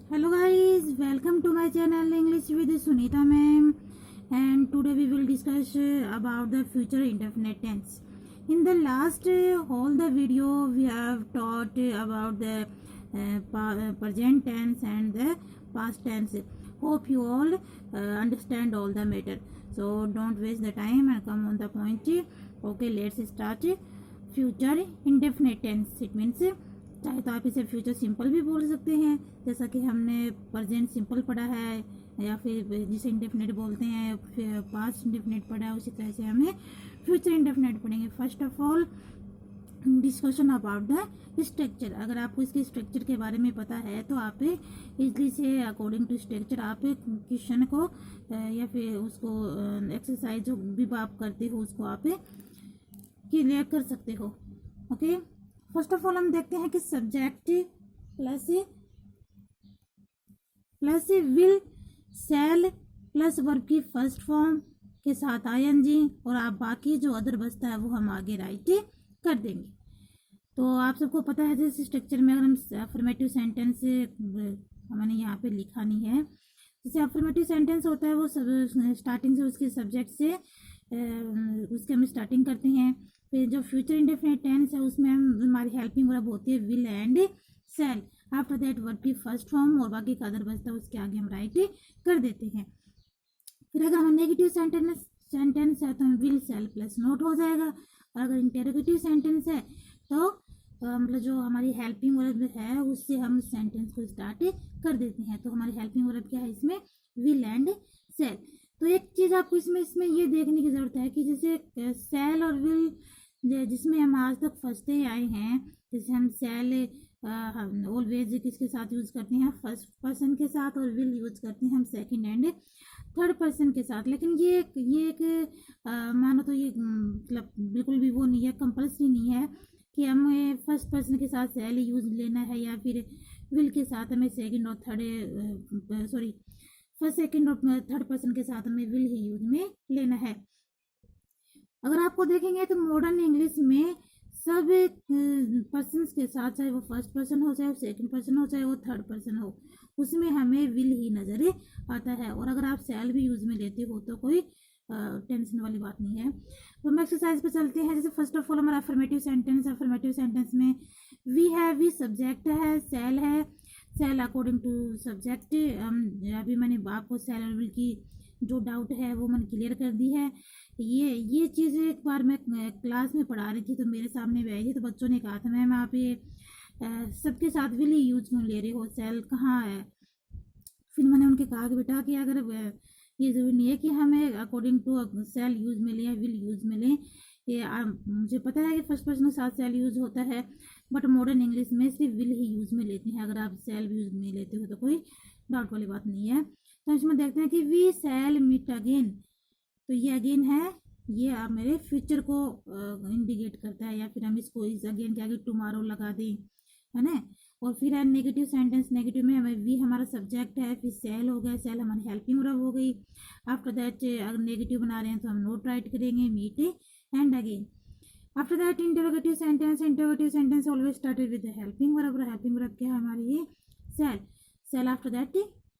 Hello guys, welcome to my channel English with Sunita ma'am, and today we will discuss about the future indefinite tense. In the last all the video we have taught about the present tense and the past tense. Hope you all understand all the matter. So don't waste the time and come on the point. Okay, let's start. Future indefinite tense, it means चाहे तो आप इसे future simple भी बोल सकते हैं, जैसा कि हमने प्रेजेंट सिंपल पढ़ा है, या फिर जिसे इंडेफिनेट बोलते हैं, फिर पास्ट इंडेफिनेट पढ़ा है, उसी तरह से हमें फ्यूचर इंडेफिनेट पढ़ेंगे. First of all discussion about the structure. अगर आपको इसके स्ट्रक्चर के बारे में पता है तो आप इजली से अकॉर्डिंग टू स्ट्रक्चर आप क्वेश्चन को या फिर उसको एक्सरसाइज जो भी आप करते हो उसको आप क्लियर कर सकते हो. ओके, फर्स्ट ऑफ ऑल हम देखते हैं कि subject plus will shell plus verb की फर्स्ट फॉर्म के साथ आईएनजी, और आप बाकी जो अदर बचता है वो हम आगे राइट कर देंगे. तो आप सबको पता है जैसे स्ट्रक्चर में अगर हम अफर्मेटिव सेंटेंस मैंने यहाँ पे लिखा नहीं है, जैसे अफर्मेटिव सेंटेंस होता है वो स्टार्टिंग से उसके सब्जेक्ट से उसके हम स्टार्टिंग करते हैं. फिर जो फ्यूचर इंडेफिनिट टेंस है उसमें हम हमारी हेल्पिंग वर्ब होती है will and shall. After that verb की फर्स्ट फॉर्म और बाकी का अदर बचता है उसके आगे हम राइट कर देते हैं. फिर अगर हम नेगेटिव सेंटेंस है तो हम विल शैल प्लस नोट हो जाएगा, और अगर इंटेरोगेटिव सेंटेंस है तो मतलब जो हमारी हेल्पिंग वर्ब है उससे हम सेंटेंस को स्टार्ट कर देते हैं. तो हमारी हेल्पिंग वर्ब क्या है इसमें, विल एंड शैल. तो एक चीज़ आपको इसमें ये देखने की ज़रूरत है कि जैसे शैल और विल जिसमें हम आज तक फंसते ही आए हैं, जैसे हम शैल ऑलवेज किसके साथ यूज़ करते हैं, फर्स्ट पर्सन के साथ, और विल यूज़ करते हैं हम सेकंड एंड थर्ड पर्सन के साथ. लेकिन ये एक मानो तो ये मतलब बिल्कुल भी वो नहीं है, कंपल्सरी नहीं है कि हमें फर्स्ट पर्सन के साथ शैल यूज़ लेना है या फिर विल के साथ हमें सेकंड और फर्स्ट सेकंड और थर्ड पर्सन के साथ हमें विल ही यूज में लेना है. अगर आपको देखेंगे तो मॉडर्न इंग्लिश में सब पर्सन के साथ, चाहे वो फर्स्ट पर्सन हो, चाहे वो सेकंड पर्सन हो, चाहे वो थर्ड पर्सन हो, उसमें हमें विल ही नजर आता है. और अगर आप शैल भी यूज में लेते हो तो कोई टेंशन वाली बात नहीं है. तो हम एक्सरसाइज पे चलते हैं. जैसे फर्स्ट ऑफ ऑल हमारा अफर्मेटिव सेंटेंस में वी है, वी सब्जेक्ट है, शैल है, शैल अकॉर्डिंग टू सब्जेक्ट. अभी मैंने आपको शैल और विल की जो डाउट है वो मैंने क्लियर कर दी है. ये चीज़ एक बार मैं क्लास में पढ़ा रही थी तो मेरे सामने भी आई थी, तो बच्चों ने कहा था मैम आप ये सबके साथ विल ही यूज क्यों ले रहे हो, शैल कहाँ है. फिर मैंने उनके कहा कि बेटा कि अगर ये ज़रूरी नहीं है कि हमें अकॉर्डिंग टू शैल यूज में लें या विल यूज में लें. ये मुझे पता है कि फर्स्ट पर्सन के साथ शैल यूज होता है, बट मॉडर्न इंग्लिश में सिर्फ विल ही यूज में लेते हैं. अगर आप शैल यूज में लेते हो तो कोई डाउट वाली बात नहीं है. तो इसमें देखते हैं कि वी शैल मीट अगेन. तो ये अगेन है, ये आप मेरे फ्यूचर को इंडिकेट करता है, या फिर हम इसको इस अगेन के आगे टुमारो लगा दें, है ना. और फिर है नेगेटिव सेंटेंस. नेगेटिव में हमें वी हमारा सब्जेक्ट है, फिर शैल हो गया, शैल हमारी हेल्पिंग वर्ब हो गई. आफ्टर दैट अगर नेगेटिव बना रहे हैं तो हम नोट राइट करेंगे meet and again. After that interrogative sentence always started with helping verb. Helping verb क्या है हमारी, ये शैल. आफ्टर दैट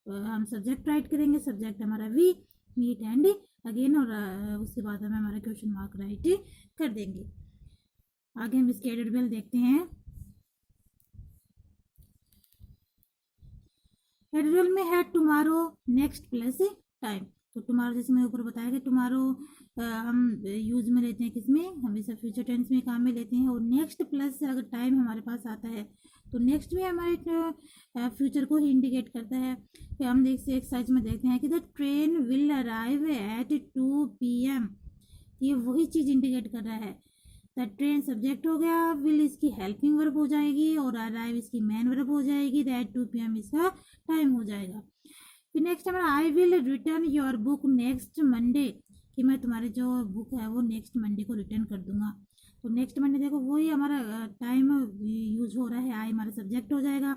हम सब्जेक्ट राइट करेंगे, सब्जेक्ट हमारा वी, मीट एंड अगेन, और उसके बाद हमें हमारा क्वेश्चन मार्क राइट कर देंगे. आगे हम इसके एडिट देखते हैं. एडिट में है टुमारो, नेक्स्ट प्लस टाइम. तो टुमारो जैसे मैंने ऊपर बताया कि टुमारो हम यूज में लेते हैं किसमें, हमेशा फ्यूचर टेंस में काम में लेते हैं. और नेक्स्ट प्लस अगर टाइम हमारे पास आता है तो नेक्स्ट भी हमारे फ्यूचर को ही इंडिकेट करता है. फिर हम एक्सरसाइज में देखते हैं कि the train will arrive at 2 PM. ये वही चीज़ इंडिकेट कर रहा है. द ट्रेन सब्जेक्ट हो गया, विल इसकी हेल्पिंग वर्ब हो जाएगी, और अराइव इसकी मेन वर्ब हो जाएगी. दैट 2 PM इसका टाइम हो जाएगा. फिर नेक्स्ट हमारा I will return your book next Monday, कि मैं तुम्हारी जो बुक है वो नेक्स्ट मंडे को रिटर्न कर दूंगा. तो नेक्स्ट मंडे देखो वही हमारा टाइम यूज हो रहा है. आई हमारा सब्जेक्ट हो जाएगा,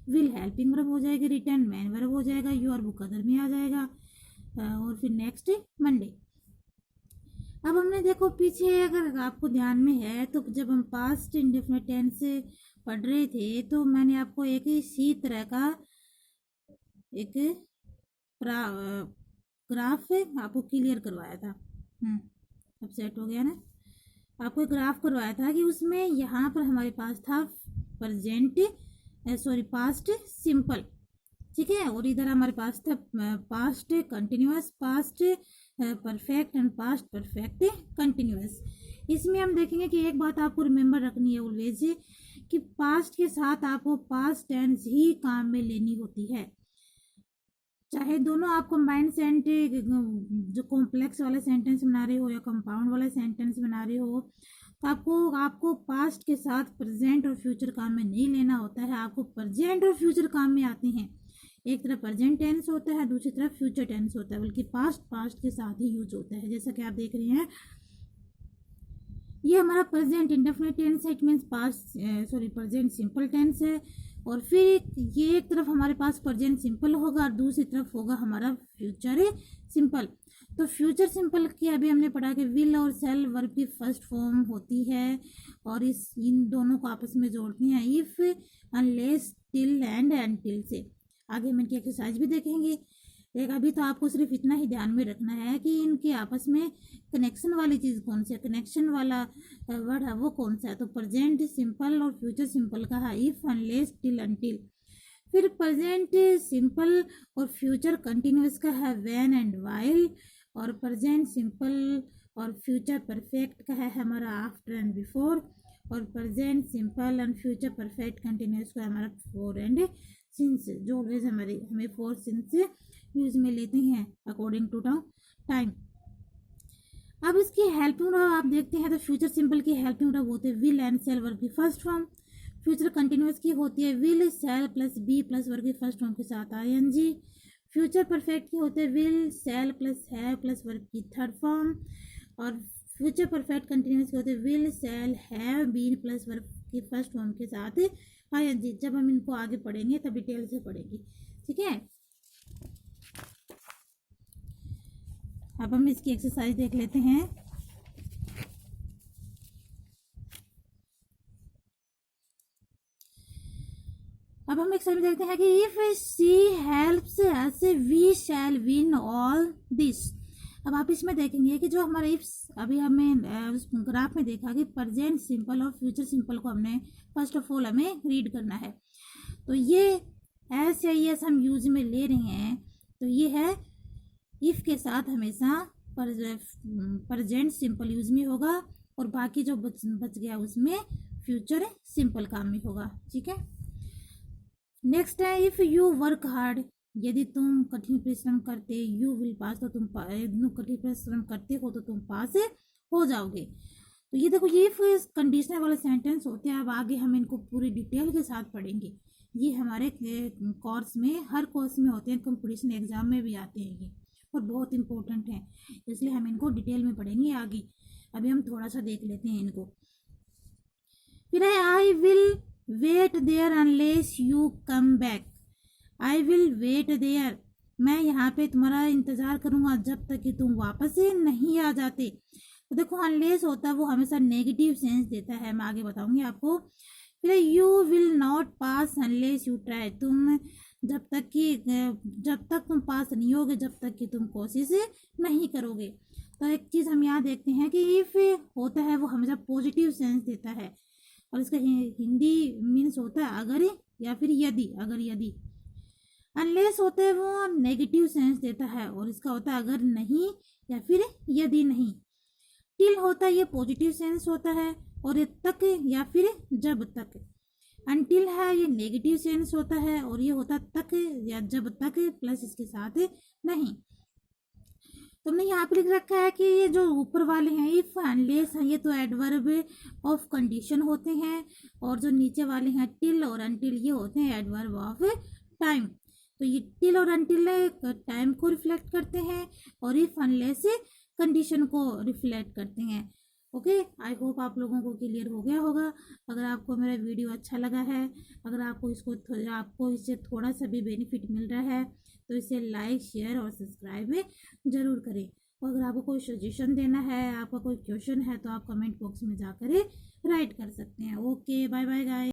विल हेल्पिंग वर्ब हो जाएगी, रिटर्न मेन वर्ब हो जाएगा, योर बुक अदर में आ जाएगा, और फिर नेक्स्ट मंडे. अब हमने देखो पीछे अगर आपको ध्यान में है तो जब हम पास्ट इंडेफिनिट टेंस पढ़ रहे थे तो मैंने आपको एक इसी तरह का एक ग्राफ आपको क्लियर करवाया था। अब सेट हो गया ना। आपको एक ग्राफ करवाया था कि उसमें यहाँ पर हमारे पास था पास्ट सिंपल, ठीक है, और इधर हमारे पास था past continuous, past perfect and past perfect continuous. इसमें हम देखेंगे कि एक बात आपको रिमेम्बर रखनी है ऑलवेज कि पास्ट के साथ आपको पास्ट टेंस ही काम में लेनी होती है। चाहे दोनों आप कंबाइंड जो कॉम्प्लेक्स वाला सेंटेंस बना रहे हो या कंपाउंड वाला सेंटेंस बना रहे हो, तो आपको पास्ट के साथ प्रेजेंट और फ्यूचर काम में नहीं लेना होता है। आपको प्रेजेंट और फ्यूचर काम में आते हैं। एक तरफ प्रेजेंट टेंस होता है, दूसरी तरफ फ्यूचर टेंस होता है, बल्कि पास्ट के साथ ही यूज होता है। जैसा कि आप देख रहे हैं, ये हमारा प्रेजेंट इंडेफिनिट टेंस है, it means present simple tense है। और फिर ये एक तरफ हमारे पास प्रेजेंट सिंपल होगा और दूसरी तरफ होगा हमारा फ्यूचर सिंपल। तो फ्यूचर सिंपल की अभी हमने पढ़ा कि विल और सेल वर्ब की फर्स्ट फॉर्म होती है और इन दोनों को आपस में जोड़ती हैं if, unless, till and until से। आगे हम इनकी एक्सरसाइज भी देखेंगे। एक अभी तो आपको सिर्फ इतना ही ध्यान में रखना है कि इनके आपस में कनेक्शन वाली चीज़ कौन सी है, कनेक्शन वाला वर्ड है वो कौन सा है। तो प्रेजेंट सिंपल और फ्यूचर सिंपल का है इफ, अनलेस, टिल, अनटिल। फिर प्रेजेंट सिंपल और फ्यूचर कंटिन्यूअस का है व्हेन एंड व्हाइल। और प्रेजेंट सिंपल और फ्यूचर परफेक्ट का है हमारा आफ्टर एंड बिफोर। और present simple and future perfect continuous का हमारा फॉर एंड सिंस, जो ऑलवेज हमें फॉर सिंस यूज में लेते हैं अकॉर्डिंग टू टाइम। अब इसकी हेल्पिंग वर्ब आप देखते हैं तो फ्यूचर सिंपल की हेल्पिंग वर्ब होते हैं विल एंड सेल वर्ब की फर्स्ट फॉर्म। फ्यूचर कंटिन्यूअस की होती है will, shall plus be plus verb की फर्स्ट फॉर्म के साथ आईएनजी। फ्यूचर परफेक्ट की होते हैं will, shall plus have plus verb की थर्ड फॉर्म। और फ्यूचर परफेक्ट कंटिन्यूअस के होते हैं will, shall, have, been plus verb की फर्स्ट फॉर्म के साथ आईएनजी। जब हम इनको आगे पढ़ेंगे तब डिटेल से पढ़ेंगे, ठीक है। अब हम इसकी एक्सरसाइज देख लेते हैं। अब हम एक्सरसाइज देखते हैं कि if she helps us we shall win all this. अब आप इसमें देखेंगे कि जो हमारे इफ, अभी हमें उस ग्राफ में देखा कि प्रेजेंट सिंपल और फ्यूचर सिंपल को हमने फर्स्ट ऑफ ऑल हमें रीड करना है। तो ये एस या यस हम यूज में ले रहे हैं, तो ये है इफ के साथ हमेशा प्रेजेंट सिंपल यूज में होगा और बाकी जो बच गया उसमें फ्यूचर सिंपल काम में होगा, ठीक है। नेक्स्ट है इफ यू वर्क हार्ड, यदि तुम कठिन परिश्रम करते, यू विल पास, तो तुम कठिन परिश्रम करते हो तो तुम पास हो जाओगे। तो ये देखो ये कंडीशनल वाले सेंटेंस होते हैं। अब आगे हम इनको पूरी डिटेल के साथ पढ़ेंगे। ये हमारे कोर्स में, हर कोर्स में होते हैं, कंपटीशन एग्जाम में भी आते हैं ये, और बहुत इंपॉर्टेंट है, इसलिए हम इनको डिटेल में पढ़ेंगे आगे। अभी हम थोड़ा सा देख लेते हैं इनको। फिर है I will wait there unless you come back. I will wait there, मैं यहाँ पे तुम्हारा इंतजार करूंगा जब तक कि तुम वापस नहीं आ जाते। तो देखो अनलेस होता है वो हमेशा नेगेटिव सेंस देता है, मैं आगे बताऊंगी आपको। फिर you will not pass unless you try, तुम जब तक तुम पास नहीं होगे जब तक कि तुम कोशिश नहीं करोगे। तो एक चीज़ हम यहाँ देखते हैं कि इफ होता है वो हमेशा पॉजिटिव सेंस देता है और इसका हिंदी मीन्स होता है अगर या फिर यदि, अगर यदि। अनलेस होता है वो नेगेटिव सेंस देता है और इसका होता है अगर नहीं या फिर यदि नहीं। टिल होता है ये पॉजिटिव सेंस होता है और ये तक या फिर जब तक। अनटिल है ये नेगेटिव सेंस होता है और ये होता तक या जब तक प्लस इसके साथ नहीं। तुमने यहाँ पे लिख रखा है कि ये जो ऊपर वाले हैं इफ, अनलेस हैं, ये तो एडवर्ब ऑफ कंडीशन होते हैं, और जो नीचे वाले हैं टिल और अनटिल ये होते हैं एडवर्ब ऑफ टाइम। तो ये टिल और अनटिल टाइम को रिफ्लेक्ट करते हैं और इफ, अनलेस कंडीशन को रिफ्लेक्ट करते हैं। ओके, आई होप आप लोगों को क्लियर हो गया होगा। अगर आपको मेरा वीडियो अच्छा लगा है, अगर आपको इससे थोड़ा सा भी बेनिफिट मिल रहा है तो इसे लाइक, शेयर और सब्सक्राइब जरूर करें। और अगर आपको कोई सजेशन देना है, आपका कोई क्वेश्चन है तो आप कमेंट बॉक्स में जाकर राइट कर सकते हैं। Okay, bye bye guys.